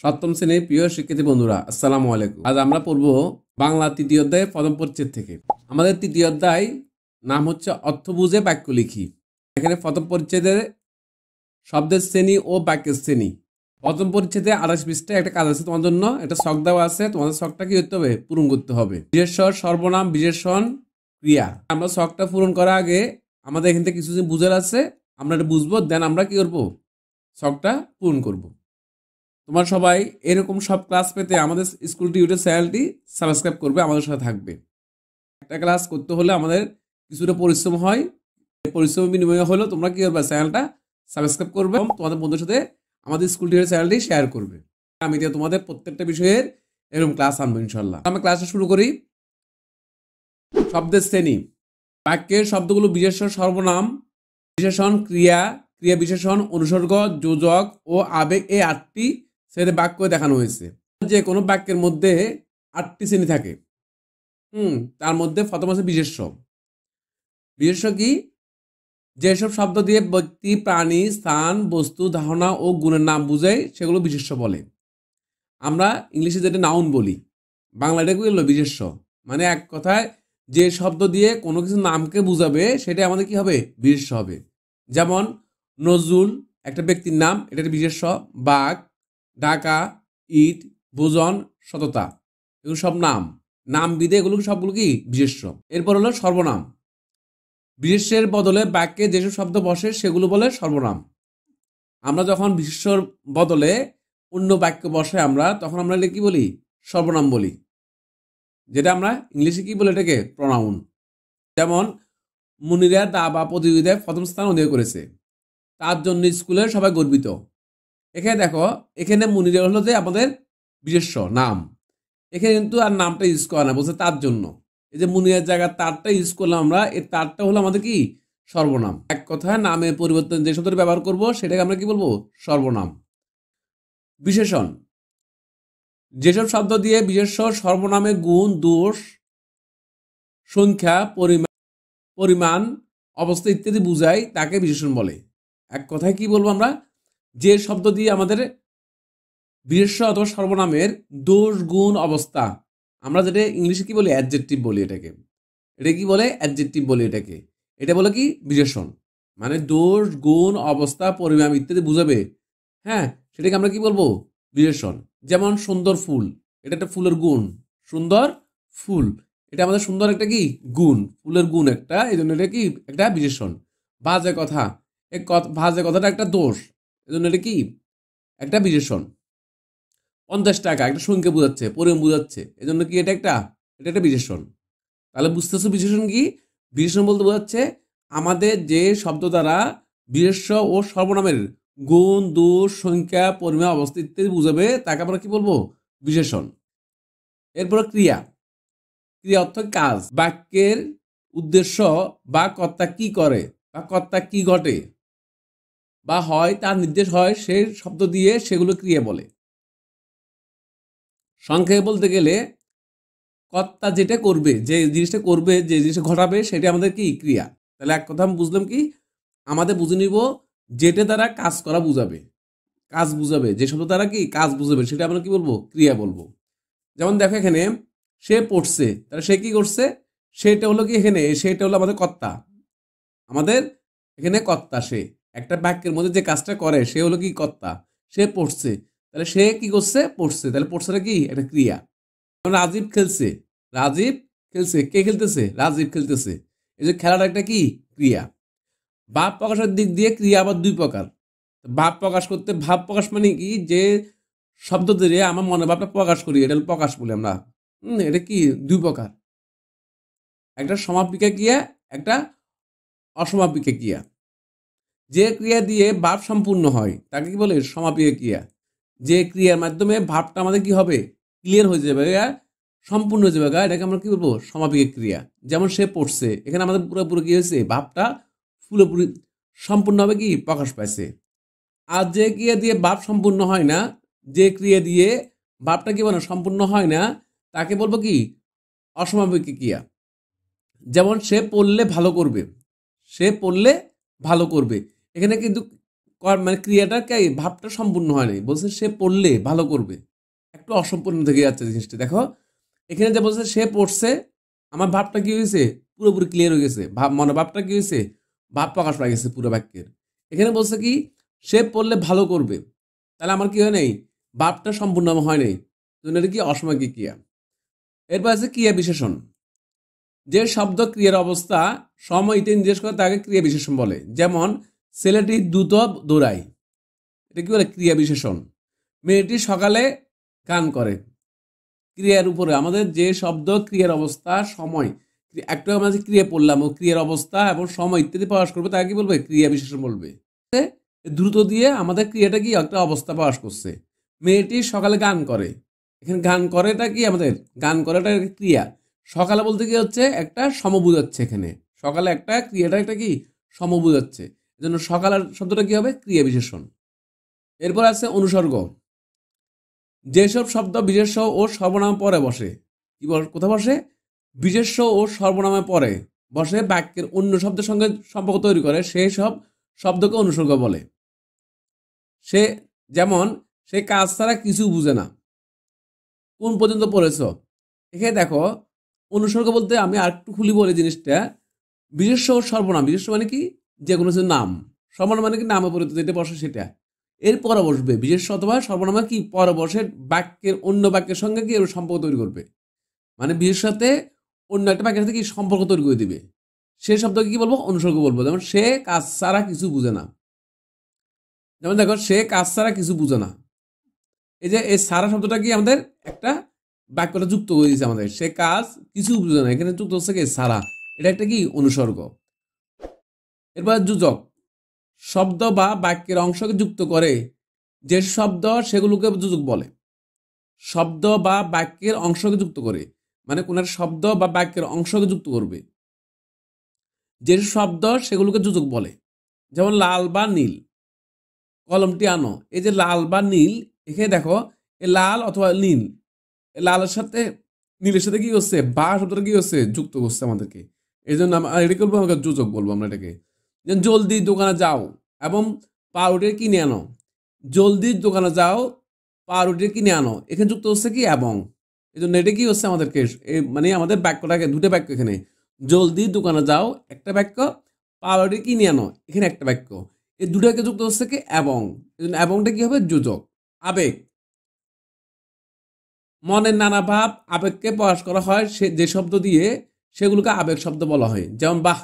সপ্তম শ্রেণীর প্রিয় শিক্ষার্থী বন্ধুরা, আসসালামু আলাইকুম। আজ আমরা পড়ব বাংলা তৃতীয় অধ্যায় প্রথম পরিচ্ছেদ থেকে। আমাদের তৃতীয় অধ্যায় নাম হচ্ছে অর্থ বুঝে বাক্য লিখি। এখানে প্রথম পরিচ্ছেদের শব্দের শ্রেণী ও বাক্যের শ্রেণী। প্রথম পরিচ্ছেদে 28 পৃষ্ঠায় একটা কাজ আছে তোমার জন্য, একটা ছক দেওয়া আছে। তোমাদের ছকটা কি করতে হবে? পূরণ করতে হবে। বিশেষণ, সর্বনাম, বিশেষণ, ক্রিয়া। আমরা ছকটা পূরণ করার আগে আমাদের এখান থেকে কিছু বুঝার আছে, আমরা এটা বুঝবো, দেন আমরা কি করবো? ছকটা পূরণ করবো। তোমার সবাই এরকম সব ক্লাস পেতে আমাদের স্কুল টিউটর চ্যানেলটি সাবস্ক্রাইব করবে, আমাদের সাথে থাকবে। একটা ক্লাস করতে হলে আমাদের কিছুটা পরিশ্রম হয়, পরিশ্রম বিনিময়ে হলেও তোমরা কি করবে? চ্যানেলটা সাবস্ক্রাইব করবে এবং তোমাদের বন্ধুদের সাথে আমাদের স্কুল টিউটর চ্যানেলটি শেয়ার করবে। আমি তোমাদের প্রত্যেকটা বিষয়ের এরকম ক্লাস আনবো ইনশাল্লাহ। আমরা ক্লাসটা শুরু করি। শব্দের শ্রেণী। বাক্যের শব্দগুলো বিশেষণ, সর্বনাম, বিশেষণ, ক্রিয়া, ক্রিয়া বিশেষণ, অনুসর্গ, যোজক ও আবেগ, এই 8টি শ্রেণীতে বাক্য দেখানো হয়েছে। যে কোনো বাক্যের মধ্যে 8টি শ্রেণী থাকে। তার মধ্যে প্রথম আছে বিশেষ্য। বিশেষ্য কি? যেসব শব্দ দিয়ে ব্যক্তি, প্রাণী, স্থান, বস্তু, ধারণা ও গুণের নাম বুঝায় সেগুলো বিশেষ্য বলে। আমরা ইংলিশে যেটা নাউন বলি, বাংলাটা কি হলো? বিশেষ্য। মানে এক কথায় যে শব্দ দিয়ে কোনো কিছু নামকে বুঝাবে সেটা আমাদের কি হবে? বিশেষ্য হবে। যেমন নজরুল একটা ব্যক্তির নাম, এটা একটা বিশেষ্য। বাঘ, ডাকা, ইট, ভোজন, সততা, এগুলো সব নাম। নাম বিধে এগুলো সবগুলো কি? বিশেষ্য। এরপর হলো সর্বনাম। বিশেষ্যের বদলে বাক্যে যেসব শব্দ বসে সেগুলো বলে সর্বনাম। আমরা যখন বিশেষ্যর বদলে অন্য বাক্য বসে আমরা, তখন আমরা কি বলি? সর্বনাম বলি, যেটা আমরা ইংলিশে কি বলি? এটাকে প্রনাউন। যেমন মুনিরা দা বা প্রতিযোগিতায় প্রথম স্থান অধিকার করেছে, তার জন্য স্কুলের সবাই গর্বিত। এখানে দেখো, এখানে মুনিরা হলো যে আমাদের বিশেষ্য নাম। এখানে কিন্তু আর নামটা ইউজ করা না, বলছে তার জন্য। এই যে মুনিরার জায়গায় তারটা ইউজ করলাম আমরা, এই তারটা হলো আমাদের কি? সর্বনাম। এক কথায় নামের পরিবর্তন যে শব্দটা ব্যবহার করব সেটাকে আমরা কি বলবো? সর্বনাম। বিশেষণ। যেসব শব্দ দিয়ে বিশেষ্য, সর্বনামে গুণ, দোষ, সংখ্যা, পরিমাণ, অবস্থা ইত্যাদি বুঝায় তাকে বিশেষণ বলে। এক কথায় কি বলবো আমরা? যে শব্দ দিয়ে আমাদের বিশেষ্য অথবা সর্বনামের দোষ, গুণ, অবস্থা, আমরা যেটা ইংলিশে কি বলি? অ্যাডজেক্টিভ বলি এটাকে। এটা কি বলে? অ্যাডজেক্টিভ বলি এটাকে। এটা বলে কি? বিশেষণ। মানে দোষ, গুণ, অবস্থা, পরিমাণ ইত্যাদি বুঝাবে, হ্যাঁ, সেটাকে আমরা কি বলবো? বিশেষণ। যেমন সুন্দর ফুল, এটা একটা ফুলের গুণ। সুন্দর ফুল, এটা আমাদের সুন্দর একটা কি? গুণ, ফুলের গুণ একটা, এই জন্য এটা কি? একটা বিশেষণ। বাজে কথা, বাজে কথাটা একটা দোষ, এই জন্য এটা কি? একটা বিশেষণ। 50 টাকা একটা সংখ্যা বোঝাচ্ছে, পরিমাণ বোঝাচ্ছে, এই জন্য কি? এটা একটা বিশেষণ। তাহলে বুঝতেছো বিশেষণ কি? বিশেষণ বলতে বোঝাচ্ছে আমাদের যে শব্দ দ্বারা বিশেষ্য ও সর্বনামের গুণ, দোষ, সংখ্যা, পরিমাণ, অবস্থা ইত্যাদি বুঝাবে তাকে আমরা কি বলবো? বিশেষণ। এরপর ক্রিয়া। ক্রিয়া অর্থ কাজ। বাক্যের উদ্দেশ্য বা কর্তা কি করে বা কর্তা কি ঘটে বা হয় তার নির্দেশ হয় সেই শব্দ দিয়ে সেগুলো ক্রিয়া বলে। সংক্ষেপে বলতে গেলে কর্তা যেটা করবে, যে জিনিসটা করবে, যে জিনিসটা ঘটাবে, সেটা আমাদের কি? ক্রিয়া। তাহলে এক কথা আমি বুঝলাম কি? আমাদের বুঝে নিব যেটা দ্বারা কাজ করা বুঝাবে, কাজ বুঝাবে, যে শব্দ দ্বারা কি কাজ বুঝাবে সেটা আমরা কি বলবো? ক্রিয়া বলবো। যেমন দেখো এখানে সে পড়ছে, তাহলে সে কি করছে? সেটা হলো কি? এখানে সেটা হলো আমাদের কর্তা। আমাদের এখানে কর্তা সে, একটা বাক্যের মধ্যে যে কাজটা করে সে হলো কি? কর্তা। সে পড়ছে, তাহলে সে কি করছে? পড়ছে, তাহলে পড়ছেটা কি? একটা ক্রিয়া। রাজীব খেলছে, রাজীব খেলছে, কে খেলতেছে? রাজীব খেলতেছে, এই যে খেলাটা একটা কি? ক্রিয়া। ভাব প্রকাশের দিক দিয়ে ক্রিয়া আবার দুই প্রকার। ভাব প্রকাশ করতে, ভাব প্রকাশ মানে কি? যে শব্দ দিয়ে আমার মনে ভাবটা প্রকাশ করি, এটা হলো প্রকাশ বলি আমরা। এটা কি? দুই প্রকার, একটা সমাপিকা ক্রিয়া, একটা অসমাপিকা ক্রিয়া। যে ক্রিয়া দিয়ে ভাব সম্পূর্ণ হয় তাকে কি বলে? সমাপিকা ক্রিয়া। যে ক্রিয়ার মাধ্যমে ভাবটা আমাদের কি হবে? ক্লিয়ার হয়ে যাবে, সম্পূর্ণ হয়ে যাবে, এটাকে আমরা কি বলবো? সমাপিকা ক্রিয়া। যেমন সে পড়ছে, এখানে আমাদের পুরোপুরি কি হয়েছে? ভাবটা পুরোপুরি সম্পূর্ণভাবে কি? প্রকাশ পাইছে। আর যে ক্রিয়া দিয়ে ভাব সম্পূর্ণ হয় না, যে ক্রিয়া দিয়ে ভাবটা কি বলে? সম্পূর্ণ হয় না, তাকে বলবো কি? অসমাপিক ক্রিয়া। যেমন সে পড়লে ভালো করবে, সে পড়লে ভালো করবে, এখানে কিন্তু মানে ক্রিয়াটা ভাবটা সম্পূর্ণ হয়নি, বলছে সে পড়লে ভালো করবে, একটু অসম্পূর্ণ থেকে যাচ্ছে জিনিসটা। দেখো এখানে যে বলছে সে পড়ছে, আমার ভাবটা কি হয়েছে, পুরোপুরি ক্লিয়ার হয়ে গেছে, ভাবটা কি হয়েছে, ভাব প্রকাশ পাই গেছে পুরো বাক্যের। এখানে বলছে কি সে পড়লে ভালো করবে, তাহলে আমার কি হয় নাই, ভাবটা সম্পূর্ণ হয় নাই, এটা কি অসময় ক্রিয়া। এরপর আছে ক্রিয়া বিশেষণ। যে শব্দ ক্রিয়ার অবস্থা সময়তে নির্দেশ করে তাকে ক্রিয়া বিশেষণ বলে। যেমন ছেলেটি দ্রুত দৌড়ায়, এটা কি বলে, ক্রিয়া বিশেষণ। মেয়েটি সকালে গান করে। ক্রিয়ার উপরে আমাদের যে শব্দ ক্রিয়ার অবস্থা সময়, একটা আমরা যে ক্রিয়া পড়লাম ও ক্রিয়ার অবস্থা এবং সময় ইত্যাদি প্রকাশ করবে তাকে কি বলবে, ক্রিয়া বিশেষণ বলবে। দ্রুত দিয়ে আমাদের ক্রিয়াটা কি একটা অবস্থা প্রকাশ করছে। মেয়েটি সকালে গান করে, এখানে গান করেটা কি, আমাদের গান করাটা ক্রিয়া। সকালে বলতে কি হচ্ছে, একটা সমবোঝাচ্ছে এখানে, সকালে একটা ক্রিয়াটা একটা কি সমবোঝাচ্ছে, এজন্য সকালের শব্দটা কি হবে, ক্রিয়া বিশেষণ। এরপর আছে অনুসর্গ। যেসব শব্দ বিশেষ্য ও সর্বনাম পরে বসে, কি কোথায় বসে, বিশেষ্য ও সর্বনামে পরে বসে বাক্যের অন্য শব্দের সঙ্গে সম্পর্ক তৈরি করে, সেই সব শব্দকে অনুসর্গ বলে। সে যেমন সে কাজ ছাড়া কিছু বুঝে না, কোন পর্যন্ত পড়েছ। এখানে দেখো অনুসর্গ বলতে আমি আর একটু খুলি বলে জিনিসটা, বিশেষ্য ও সর্বনাম। বিশেষ্য মানে কি, যে কোনো নাম, সর্বনাম মানে কি নামে পরিচিত যেটা বসে সেটা, এর পরে বসবে বিশেষ্য অথবা সর্বনামা কি পরে বসে বাক্যের অন্য বাক্যের সঙ্গে কি সম্পর্ক তৈরি করবে, মানে বিশের সাথে অন্য একটা বাক্যের সাথে কি সম্পর্ক তৈরি করে দিবে, সেই শব্দকে কি বলবো, অনুসর্গ বলবো। যেমন সে কাজ ছাড়া কিছু বুঝে না, যেমন দেখো সে কাজ ছাড়া কিছু বুঝে না, এই যে এই সারা শব্দটা কি আমাদের একটা বাক্যটা যুক্ত করে দিয়েছে আমাদের, সে কাজ কিছু বুঝে না, এখানে যুক্ত হচ্ছে কি সারা, এটা একটা কি অনুসর্গ। এরপর যোজক, শব্দ বা বাক্যের অংশকে যুক্ত করে যে শব্দ সেগুলোকে যোজক বলে। শব্দ বা বাক্যের অংশকে যুক্ত করে, মানে কোন একটা শব্দ বা বাক্যের অংশকে যুক্ত করবে যে শব্দ সেগুলোকে যোজক বলে। যেমন লাল বা নীল, কলমটি আনো, এই যে লাল বা নীল, এখানে দেখো এই লাল অথবা নীল, লালের সাথে নীলের সাথে কি হচ্ছে, বা শব্দটা কি হচ্ছে, যুক্ত করছে আমাদেরকে, এই জন্য এটা করবো, আমাকে যোজক বলবো আমরা এটাকে। যেন জলদি দোকানে যাও এবং পাউরুটি কিনে আনো, জলদি দোকানে যাও পাউরুটি কিনে আনো, এখানে যুক্ত হচ্ছে কি এবং, এই জন্য এটা কি হচ্ছে আমাদেরকে, মানে আমাদের বাক্যটাকে দুটো বাক্য, এখানে জলদি দোকানে যাও একটা বাক্য, পাউরুটি কিনে আনো এখানে একটা বাক্য, এই দুটাকে যুক্ত হচ্ছে কি এবং, এই জন্য এবংটা কি হবে, যোজক। আবেগ, মনের নানা ভাব আবেগকে প্রকাশ করা হয় সে যে শব্দ দিয়ে, সেগুলোকে আবেগ শব্দ বলা হয়। যেমন বাহ,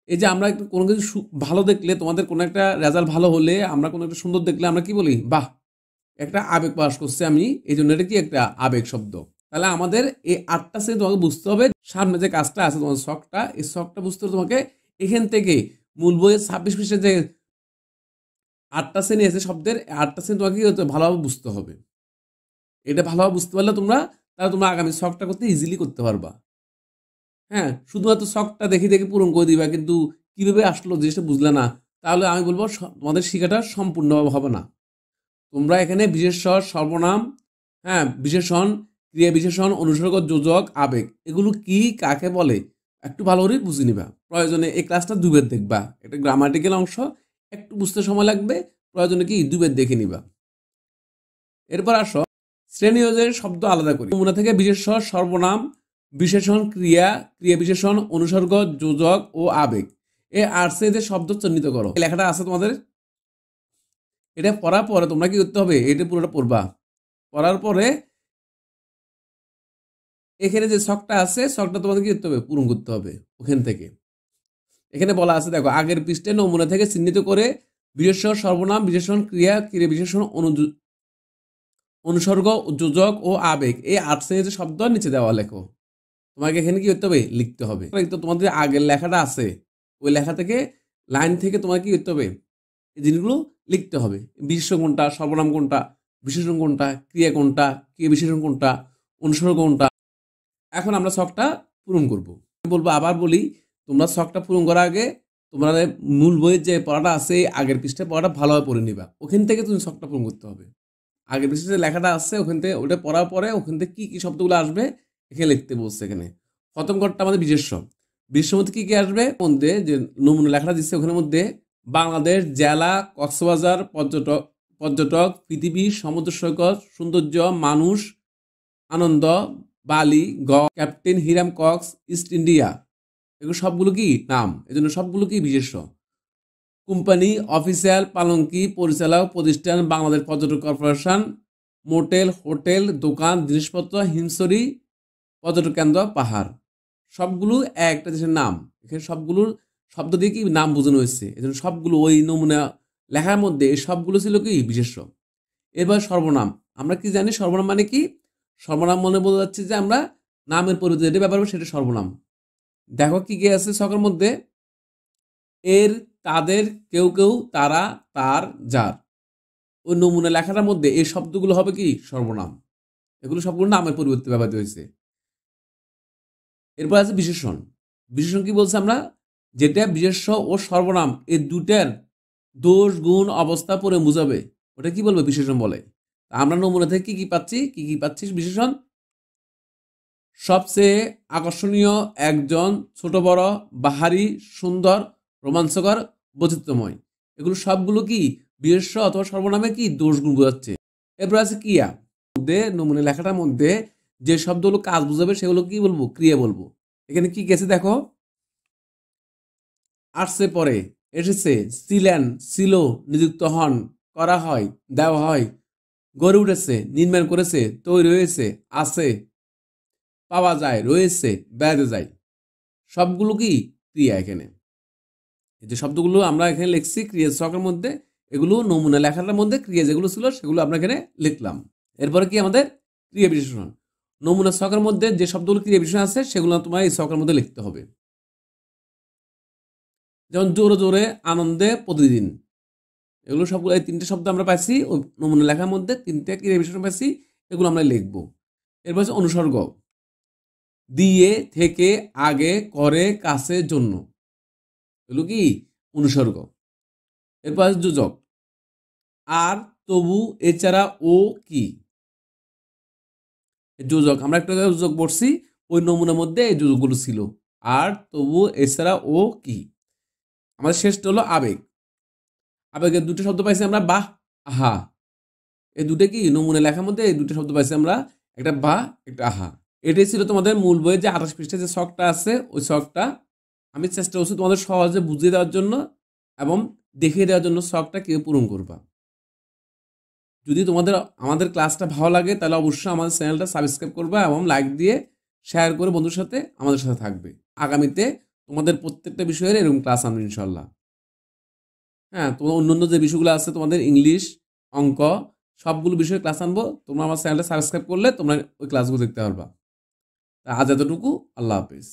এই যে আমরা কোনো কিছু ভালো দেখলে, তোমাদের কোনো একটা রেজাল্ট ভালো হলে, আমরা কোনো একটা সুন্দর দেখলে আমরা কি বলি, বাহ, একটা আবেগ প্রকাশ করছে আমি, এই জন্য এটা কি একটা আবেগ শব্দ। তাহলে আমাদের এই 8টা শ্রেণী তোমাকে বুঝতে হবে, সামনে যে কাজটা আছে তোমার শখটা, এই শখটা বুঝতে হবে তোমাকে এখান থেকে মূল বইয়ের 26 পৃষ্ঠে যে 8টা শ্রেণী আছে শব্দের, 8টা শ্রেণী তোমাকে ভালোভাবে বুঝতে হবে। এটা ভালোভাবে বুঝতে পারলে তাহলে তোমরা আগামী শখটা করতে ইজিলি করতে পারবা। হ্যাঁ, শুধুমাত্র শখটা দেখে দেখে পূরণ করে দিবা, কিন্তু কিভাবে আসলো জিনিসটা বুঝলে না, তাহলে আমি বলবো তোমাদের শেখাটা সম্পূর্ণভাবে হবে না। তোমরা এখানে বিশেষ্য, সর্বনাম, হ্যাঁ বিশেষণ, ক্রিয়া বিশেষণ, অনুসর্গ, যোজক, আবেগ, এগুলো কি কাকে বলে একটু ভালো করে বুঝে নিবা। প্রয়োজনে এই ক্লাসটা দুবার দেখবা, এটা গ্রামাটিক্যাল অংশ, একটু বুঝতে সময় লাগবে, প্রয়োজনে কি দুবার দেখে নিবা। এরপর আসো শ্রেণীয় শব্দ আলাদা করি। নমুনা থেকে বিশেষ্য, সর্বনাম, বিশেষণ, ক্রিয়া, ক্রিয়া বিশেষণ, অনুসর্গ, যোজক ও আবেগ, এই 8 শ্রেণীতে শব্দ চিহ্নিত করো। লেখাটা আছে তোমাদের, এটা পড়ার পরে তোমরা কি করতে হবে, এটা পুরোটা পড়বা, পড়ার পরে এখানে যে ছকটা আছে, ছকটা তোমাদের কি করতে হবে, পূরণ করতে হবে ওখান থেকে। এখানে বলা আছে দেখো, আগের পৃষ্ঠে নমুনা থেকে চিহ্নিত করে বিশেষ্য, সর্বনাম, বিশেষণ, ক্রিয়া, ক্রিয়া বিশেষণ, অনুসর্গ, যোজক ও আবেগ, এই 8 শ্রেণীতে শব্দ নিচে দেওয়া লেখো। তোমাকে এখানে কি করতে হবে, লিখতে হবে। তোমাদের আগের লেখাটা আছে, ওই লেখা থেকে লাইন থেকে তোমার কি করতে হবে, এই জিনিসগুলো লিখতে হবে। বিশেষ্য কোনটা, সর্বনাম কোনটা, বিশেষণ কোনটা, ক্রিয়া কোনটা, ক্রিয়া বিশেষণ কোনটা, অনুসর্গ কোনটা। এখন আমরা ছকটা পূরণ করব। বলবো, আবার বলি, তোমরা ছকটা পূরণ করার আগে তোমরা মূল বইয়ের যে পড়াটা আছে, আগের পৃষ্ঠায় পড়াটা ভালোভাবে পড়ে নিবা, ওখান থেকে তুমি ছকটা পূরণ করতে হবে। আগের পৃষ্ঠায় যে লেখাটা আছে ওখান থেকে, ওটা পড়ার পরে ওখান থেকে কি কি শব্দগুলো আসবে এখানে লিখতে বলছে। এখানে প্রথম ঘরটা আমাদের বিশেষ্য, বিশেষ্যের মধ্যে কি কি আসবে, মধ্যে যে নমুনা লেখাটা দিচ্ছে ওখানের মধ্যে বাংলাদেশ, জেলা, কক্সবাজার, পর্যটক, পৃথিবী, সমুদ্র সৈকত, সৌন্দর্য, মানুষ, আনন্দ, বালি, captain Hiram Cox, East India. এগুলো সবগুলো কি নাম, এজন্য সবগুলো কি বিশেষ্য। কোম্পানি, অফিসিয়াল, পালঙ্কি, পরিচালক, প্রতিষ্ঠান, বাংলাদেশ পর্যটন কর্পোরেশন, মোটেল, হোটেল, দোকান, জিনিসপত্র, হিমসরি, পর্যটক কেন্দ্র, পাহাড়। সবগুলো একটা দেশের নাম। এখানে সবগুলোর শব্দ দিয়ে কি নাম বোঝানো হয়েছে, এজন্য সবগুলো ওই নমুনা লেখার মধ্যে এই সবগুলো ছিল কি বিশেষ্য। এবার সর্বনাম, আমরা কি জানি সর্বনাম মানে কি? সর্বনাম মনে বোঝা যাচ্ছে যে আমরা নামের পরিবর্তে যেটা ব্যবহার করবো সেটা সর্বনাম। দেখো কি কি আছে ছকের মধ্যে, এর, তাদের, কেউ কেউ, তারা, তার, যার। ওই নমুনা লেখাটার মধ্যে এই শব্দগুলো হবে কি সর্বনাম। এগুলো সবগুলো নামের পরিবর্তে ব্যবহৃত হয়েছে। এরপর আছে বিশেষণ। বিশেষণ কি বলছে আমরা, যেটা বিশেষ্য ও সর্বনাম এই দুটার দোষ, গুণ, অবস্থা পরে বুঝাবে ওটা কি বলবে বিশেষণ বলে। আমরা নমুনা থেকে কি কি পাচ্ছি, কি কি পাচ্ছি বিশেষণ? সবচেয়ে আকর্ষণীয়, একজন, ছোট বড়, বাহারি, সুন্দর, রোমাঞ্চকর, বৈচিত্র্যময়। এগুলো সবগুলো কি বিশেষ্য অথবা সর্বনামে কি দোষ গুণ বোঝাচ্ছে। এরপর আছে ক্রিয়া। মধ্যে নমুনা লেখাটার মধ্যে যে শব্দগুলো কাজ বুঝাবে সেগুলো কি বলবো, ক্রিয়া বলবো। এখানে কি গেছে দেখো, আসছে, পরে, এসেছে, ছিলেন, ছিল, নিযুক্ত হন, করা হয়, দেওয়া হয়, গড়ে উঠেছে, নির্মাণ করেছে, তৈরি হয়েছে, আছে, পাওয়া যায়, রয়েছে, বেড়াতে যায়। সবগুলো কি ক্রিয়া। এখানে এই যে শব্দগুলো আমরা এখানে লিখছি ক্রিয়া ছকের মধ্যে, এগুলো নমুনা লেখাটার মধ্যে ক্রিয়া যেগুলো ছিল সেগুলো আমরা এখানে লিখলাম। এরপরে কি আমাদের ক্রিয়া বিশেষণ। নমুনা ছকের মধ্যে যে শব্দগুলো ক্রিয়া বিশেষণ আছে সেগুলো তোমার এই ছকের মধ্যে লিখতে হবে। যেমন জোরে জোরে, আনন্দে, প্রতিদিন। এগুলো সবগুলো এই তিনটে শব্দ আমরা পাইছি ওই নমুনা লেখার মধ্যে, তিনটে ক্রিয়া বিশেষণ পাইছি, এগুলো আমরা লিখবো। এরপর হচ্ছে অনুসর্গ। দিয়ে, থেকে, আগে, করে, কাছে, জন্য। এগুলো কি অনুসর্গ। এরপর আছে যোজক। আর, তবু, এছাড়া, ও, কি। যোজক আমরা একটা যোজক পড়ছি, ওই নমুনার মধ্যে এই যোজকগুলো ছিল। আর, তবু, এছাড়া, ও, কি। আমাদের শেষটা হলো আবেগ। আবেগের দুটো শব্দ পাইছি আমরা, বাহ, আহা। এই দুটো কি নমুনা লেখার মধ্যে এই দুটো শব্দ পাইছি আমরা, একটা বাহ, একটা আহা। এটাই ছিল তোমাদের মূল বইয়ে যে 28 পৃষ্ঠায় যে ছকটা আছে ওই ছকটা। আমি চেষ্টা করছি তোমাদের সহজে বুঝিয়ে দেওয়ার জন্য এবং দেখিয়ে দেওয়ার জন্য ছকটা কেউ পূরণ করবা। যদি তোমাদের আমাদের ক্লাসটা ভালো লাগে তাহলে অবশ্যই আমাদের চ্যানেলটা সাবস্ক্রাইব করবা এবং লাইক দিয়ে শেয়ার করে বন্ধুর সাথে আমাদের সাথে থাকবে। আগামীতে তোমাদের প্রত্যেকটা বিষয়ের এরকম ক্লাস আনবে ইনশাল্লাহ। হ্যাঁ, তোমার অন্যান্য যে বিষয়গুলো আছে তোমাদের ইংলিশ, অঙ্ক, সবগুলো বিষয়ে ক্লাস আনবো। তোমরা আমার চ্যানেলটা সাবস্ক্রাইব করলে তোমরা ওই ক্লাসগুলো দেখতে পারবা। আজ এতটুকু, আল্লাহ হাফিজ।